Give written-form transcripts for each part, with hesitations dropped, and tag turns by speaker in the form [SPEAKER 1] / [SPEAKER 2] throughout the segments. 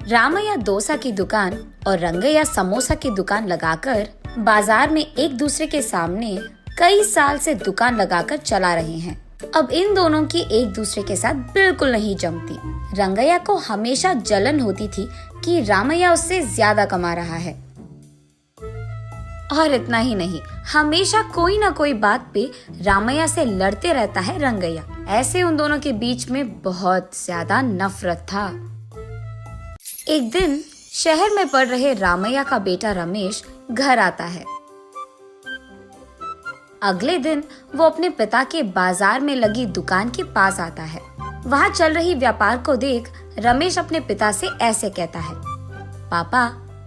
[SPEAKER 1] रामैया डोसा की दुकान और रंगैया समोसा की दुकान लगाकर बाजार में एक दूसरे के सामने कई साल से दुकान लगाकर चला रहे हैं। अब इन दोनों की एक दूसरे के साथ बिल्कुल नहीं जमती। रंगैया को हमेशा जलन होती थी कि रामैया उससे ज्यादा कमा रहा है। और इतना ही नहीं, हमेशा कोई ना कोई बात पे रामैया से लड़ते रहता है रंगैया। ऐसे उन दोनों के बीच में बहुत ज्यादा नफरत था। एक दिन शहर में पढ़ रहे रामैया का बेटा रमेश घर आता है। अगले दिन वो अपने पिता के बाजार में लगी दुकान के पास आता है। वहाँ चल रही व्यापार को देख रमेश अपने पिता से ऐसे कहता है, पापा,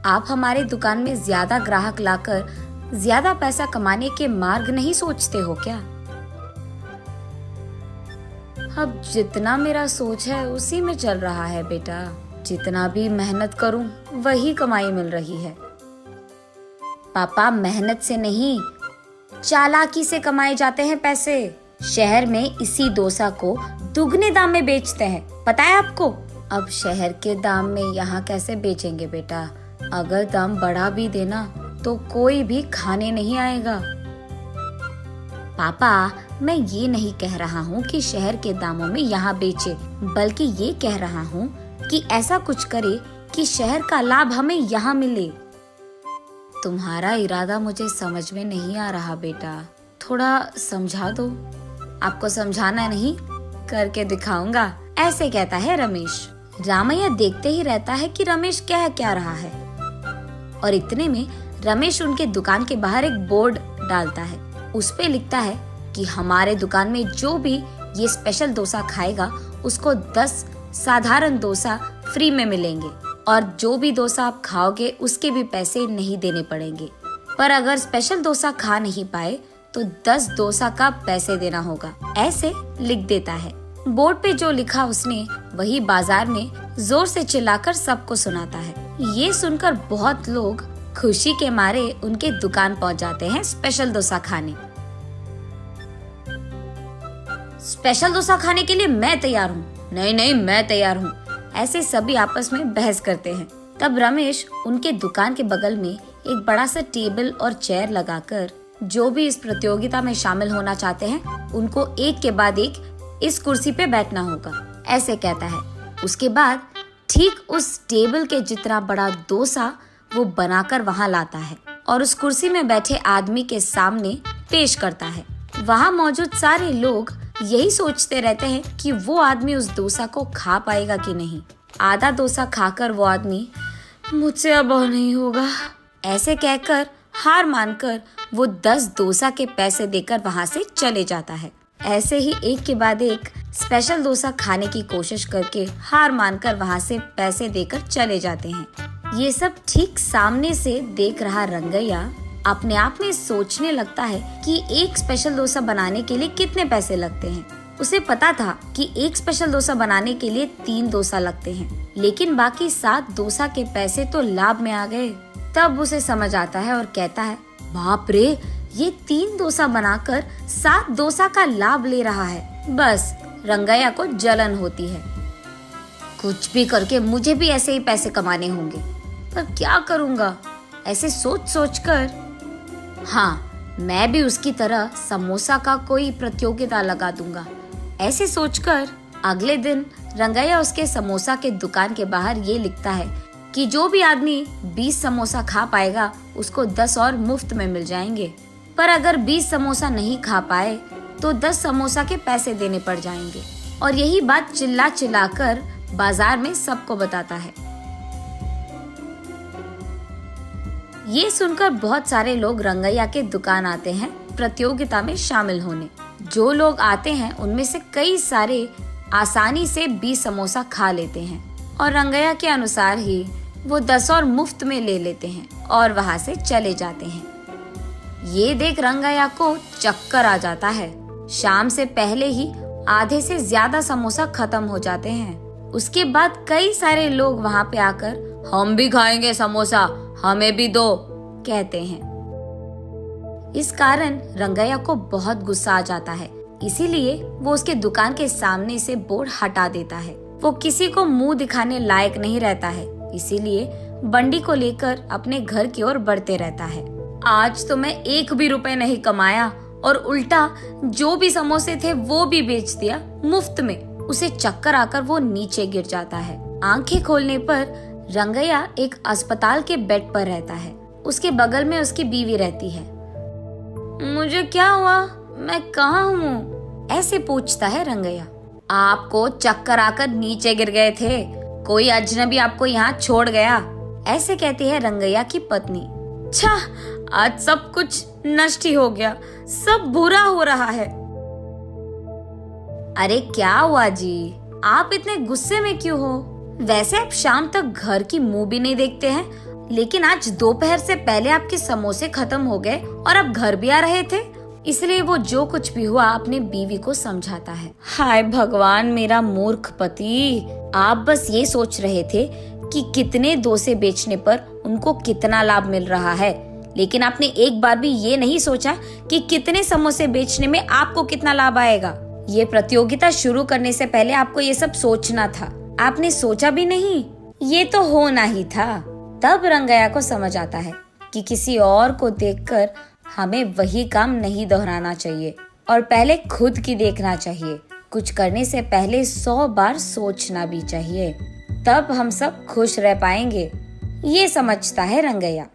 [SPEAKER 1] आप हमारे दुकान में ज्यादा ग्राहक लाकर ज्यादा पैसा कमाने के मार्ग नहीं सोचते हो क्या? अब जितना मेरा सोच है उसी में चल रहा है बेटा। जितना भी मेहनत करूं वही कमाई मिल रही है। पापा, मेहनत से नहीं, चालाकी से कमाए जाते हैं पैसे। शहर में इसी डोसा को दुगने दाम में बेचते हैं, पता है आपको? अब शहर के दाम में यहाँ कैसे बेचेंगे बेटा? अगर दाम बढ़ा भी देना तो कोई भी खाने नहीं आएगा। पापा, मैं ये नहीं कह रहा हूँ कि शहर के दामों में यहाँ बेचे, बल्कि ये कह रहा हूँ कि ऐसा कुछ करे कि शहर का लाभ हमें यहाँ मिले। तुम्हारा इरादा मुझे समझ में नहीं आ रहा बेटा, थोड़ा समझा दो। आपको समझाना नहीं, करके दिखाऊंगा, ऐसे कहता है रमेश। रामैया देखते ही रहता है कि रमेश कह क्या रहा है। और इतने में रमेश उनके दुकान के बाहर एक बोर्ड डालता है। उस पे लिखता है कि हमारे दुकान में जो भी ये स्पेशल डोसा खाएगा उसको 10 साधारण डोसा फ्री में मिलेंगे, और जो भी डोसा आप खाओगे उसके भी पैसे नहीं देने पड़ेंगे। पर अगर स्पेशल डोसा खा नहीं पाए तो 10 डोसा का पैसे देना होगा, ऐसे लिख देता है। बोर्ड पे जो लिखा उसने वही बाजार में जोर से चिल्लाकर सबको सुनाता है। ये सुनकर बहुत लोग खुशी के मारे उनके दुकान पहुंच जाते हैं स्पेशल डोसा खाने। स्पेशल डोसा खाने के लिए मैं तैयार हूँ। नहीं नहीं, मैं तैयार हूँ। ऐसे सभी आपस में बहस करते हैं। तब रमेश उनके दुकान के बगल में एक बड़ा सा टेबल और चेयर लगाकर जो भी इस प्रतियोगिता में शामिल होना चाहते हैं उनको एक के बाद एक इस कुर्सी पे बैठना होगा, ऐसे कहता है। उसके बाद ठीक उस टेबल के जितना बड़ा डोसा वो बनाकर वहाँ लाता है और उस कुर्सी में बैठे आदमी के सामने पेश करता है। वहाँ मौजूद सारे लोग यही सोचते रहते हैं कि वो आदमी उस डोसा को खा पाएगा कि नहीं। आधा डोसा खाकर वो आदमी, मुझसे अब और नहीं होगा, ऐसे कहकर हार मानकर वो 10 डोसा के पैसे देकर वहाँ से चले जाता है। ऐसे ही एक के बाद एक स्पेशल डोसा खाने की कोशिश करके हार मानकर वहाँ से पैसे देकर चले जाते हैं। ये सब ठीक सामने से देख रहा रंगैया अपने आप में सोचने लगता है कि एक स्पेशल डोसा बनाने के लिए कितने पैसे लगते हैं। उसे पता था कि एक स्पेशल डोसा बनाने के लिए 3 डोसा लगते हैं, लेकिन बाकी 7 डोसा के पैसे तो लाभ में आ गए। तब उसे समझ आता है और कहता है, बाप रे, ये 3 डोसा बनाकर 7 डोसा का लाभ ले रहा है। बस रंगैया को जलन होती है। कुछ भी करके मुझे भी ऐसे ही पैसे कमाने होंगे, पर क्या करूँगा? ऐसे सोच सोच कर, हाँ, मैं भी उसकी तरह समोसा का कोई प्रतियोगिता लगा दूंगा, ऐसे सोचकर अगले दिन रंगैया उसके समोसा के दुकान के बाहर ये लिखता है कि जो भी आदमी 20 समोसा खा पाएगा उसको 10 और मुफ्त में मिल जाएंगे। पर अगर 20 समोसा नहीं खा पाए तो 10 समोसा के पैसे देने पड़ जाएंगे। और यही बात चिल्ला चिल्ला कर बाजार में सबको बताता है। ये सुनकर बहुत सारे लोग रंगैया के दुकान आते हैं प्रतियोगिता में शामिल होने। जो लोग आते हैं उनमें से कई सारे आसानी से 20 समोसा खा लेते हैं और रंगैया के अनुसार ही वो 10 और मुफ्त में ले लेते हैं और वहाँ से चले जाते हैं। ये देख रंगैया को चक्कर आ जाता है। शाम से पहले ही आधे से ज्यादा समोसा खत्म हो जाते हैं। उसके बाद कई सारे लोग वहाँ पे आकर, हम भी खाएंगे समोसा, हमें भी दो, कहते हैं। इस कारण रंगैया को बहुत गुस्सा आ जाता है, इसीलिए वो उसके दुकान के सामने से बोर्ड हटा देता है। वो किसी को मुंह दिखाने लायक नहीं रहता है, इसीलिए बंडी को लेकर अपने घर की ओर बढ़ते रहता है। आज तो मैं 1 भी रुपए नहीं कमाया और उल्टा जो भी समोसे थे वो भी बेच दिया मुफ्त में। उसे चक्कर आकर वो नीचे गिर जाता है। आंखें खोलने पर रंगैया एक अस्पताल के बेड पर रहता है। उसके बगल में उसकी बीवी रहती है। मुझे क्या हुआ? मैं कहाँ हूँ? ऐसे पूछता है रंगैया। आपको चक्कर आकर नीचे गिर गए थे, कोई अजनबी आपको यहाँ छोड़ गया, ऐसे कहती है रंगैया की पत्नी। छा, आज सब कुछ नष्ट ही हो गया, सब बुरा हो रहा है। अरे क्या हुआ जी, आप इतने गुस्से में क्यों हो? वैसे आप शाम तक घर की मुंह भी नहीं देखते हैं, लेकिन आज दोपहर से पहले आपके समोसे खत्म हो गए और आप घर भी आ रहे थे। इसलिए वो जो कुछ भी हुआ अपने बीवी को समझाता है। हाय भगवान, मेरा मूर्ख पति, आप बस ये सोच रहे थे कि कितने डोसे बेचने पर उनको कितना लाभ मिल रहा है, लेकिन आपने एक बार भी ये नहीं सोचा कि कितने समोसे बेचने में आपको कितना लाभ आएगा। ये प्रतियोगिता शुरू करने से पहले आपको ये सब सोचना था, आपने सोचा भी नहीं, ये तो होना ही था। तब रंगैया को समझ आता है कि किसी और को देखकर हमें वही काम नहीं दोहराना चाहिए और पहले खुद की देखना चाहिए। कुछ करने से पहले 100 बार सोचना भी चाहिए, तब हम सब खुश रह पाएंगे। ये समझता है रंगैया।